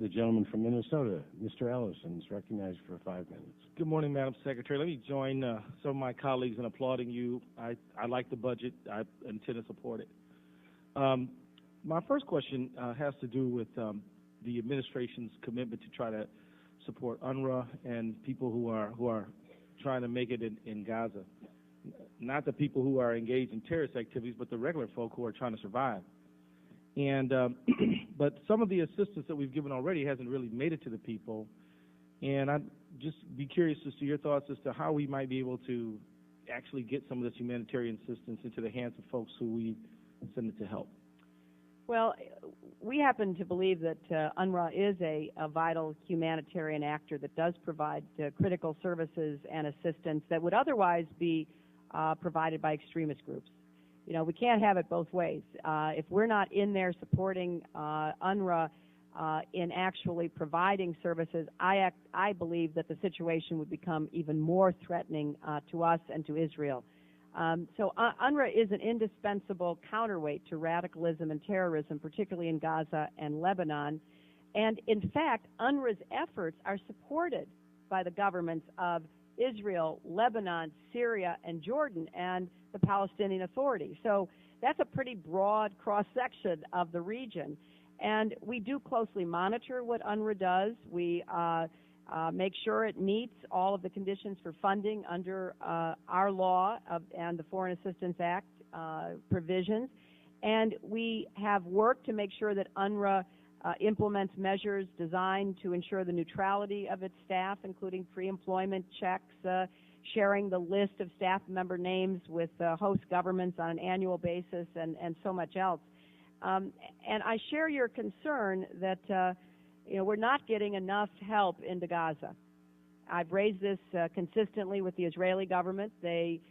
the gentleman from Minnesota, Mr. Ellison, is recognized for 5 minutes. Good morning, Madam Secretary. Let me join some of my colleagues in applauding you. I like the budget. I intend to support it. My first question has to do with the administration's commitment to try to support UNRWA and people who are trying to make it in Gaza. Not the people who are engaged in terrorist activities, but the regular folk who are trying to survive. And but some of the assistance that we've given already hasn't really made it to the people. And I'd just be curious as to your thoughts as to how we might be able to actually get some of this humanitarian assistance into the hands of folks who we send it to help. Well, we happen to believe that UNRWA is a vital humanitarian actor that does provide critical services and assistance that would otherwise be provided by extremist groups. You know, we can't have it both ways. If we're not in there supporting UNRWA in actually providing services, I believe that the situation would become even more threatening to us and to Israel. So UNRWA is an indispensable counterweight to radicalism and terrorism, particularly in Gaza and Lebanon. And in fact, UNRWA's efforts are supported by the governments of Israel, Lebanon, Syria, and Jordan, and the Palestinian Authority. So that's a pretty broad cross-section of the region. And we do closely monitor what UNRWA does. We make sure it meets all of the conditions for funding under our law and the Foreign Assistance Act provisions. And we have worked to make sure that UNRWA implements measures designed to ensure the neutrality of its staff, including pre-employment checks, sharing the list of staff member names with host governments on an annual basis, and so much else. And I share your concern that we're not getting enough help into Gaza. I've raised this consistently with the Israeli government. They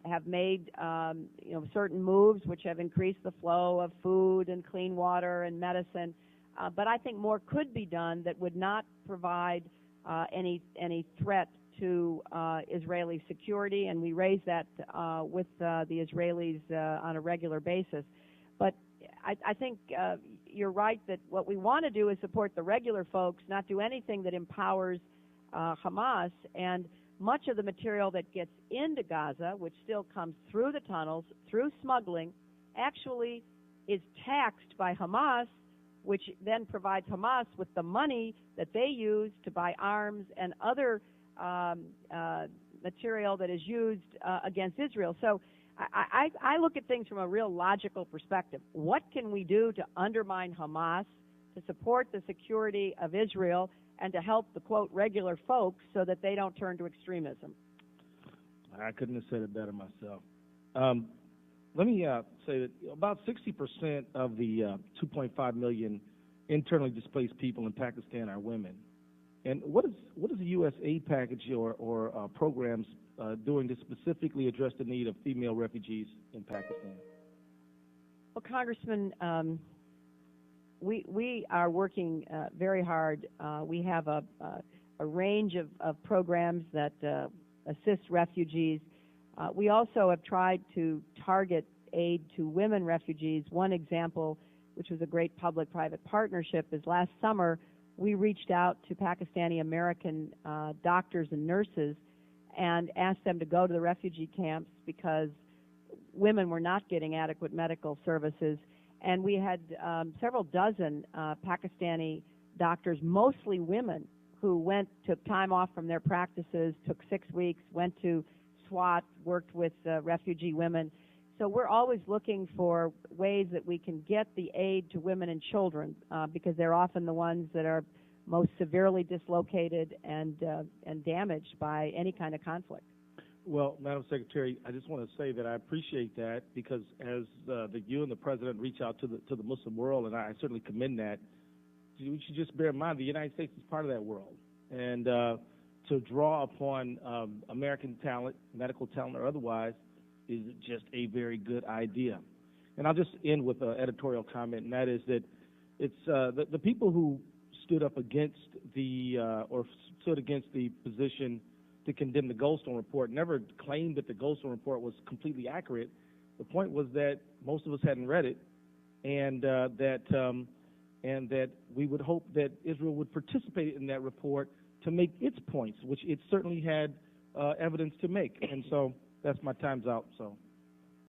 have made certain moves which have increased the flow of food and clean water and medicine. But I think more could be done that would not provide any threat to Israeli security, and we raise that with the Israelis on a regular basis. But I think you're right that what we want to do is support the regular folks, not do anything that empowers Hamas. And much of the material that gets into Gaza, which still comes through the tunnels, through smuggling, actually is taxed by Hamas, which then provides Hamas with the money that they use to buy arms and other material that is used against Israel. So I look at things from a real logical perspective. What can we do to undermine Hamas, to support the security of Israel, and to help the, quote, regular folks so that they don't turn to extremism? I couldn't have said it better myself. Let me say that about 60% of the 2.5 million internally displaced people in Pakistan are women. And what is the U.S. aid package or programs doing to specifically address the need of female refugees in Pakistan? Well, Congressman, we are working very hard. We have a range of programs that assist refugees. We also have tried to target aid to women refugees. One example, which was a great public-private partnership, is last summer we reached out to Pakistani American doctors and nurses and asked them to go to the refugee camps because women were not getting adequate medical services. And we had several dozen Pakistani doctors, mostly women, who took time off from their practices, took 6 weeks, went to SWAT, worked with refugee women. So we're always looking for ways that we can get the aid to women and children because they're often the ones that are most severely dislocated and damaged by any kind of conflict. Well, Madam Secretary, I just want to say that I appreciate that because as you and the President reach out to the Muslim world, and I certainly commend that, we should just bear in mind the United States is part of that world. And to draw upon American talent, medical talent or otherwise, is just a very good idea. And I'll just end with an editorial comment, and that is that it's the people who stood up against or stood against the position to condemn the Goldstone report never claimed that the Goldstone report was completely accurate. The point was that most of us hadn't read it, and that and that we would hope that Israel would participate in that report to make its points, which it certainly had evidence to make. And so that's my time's out. So.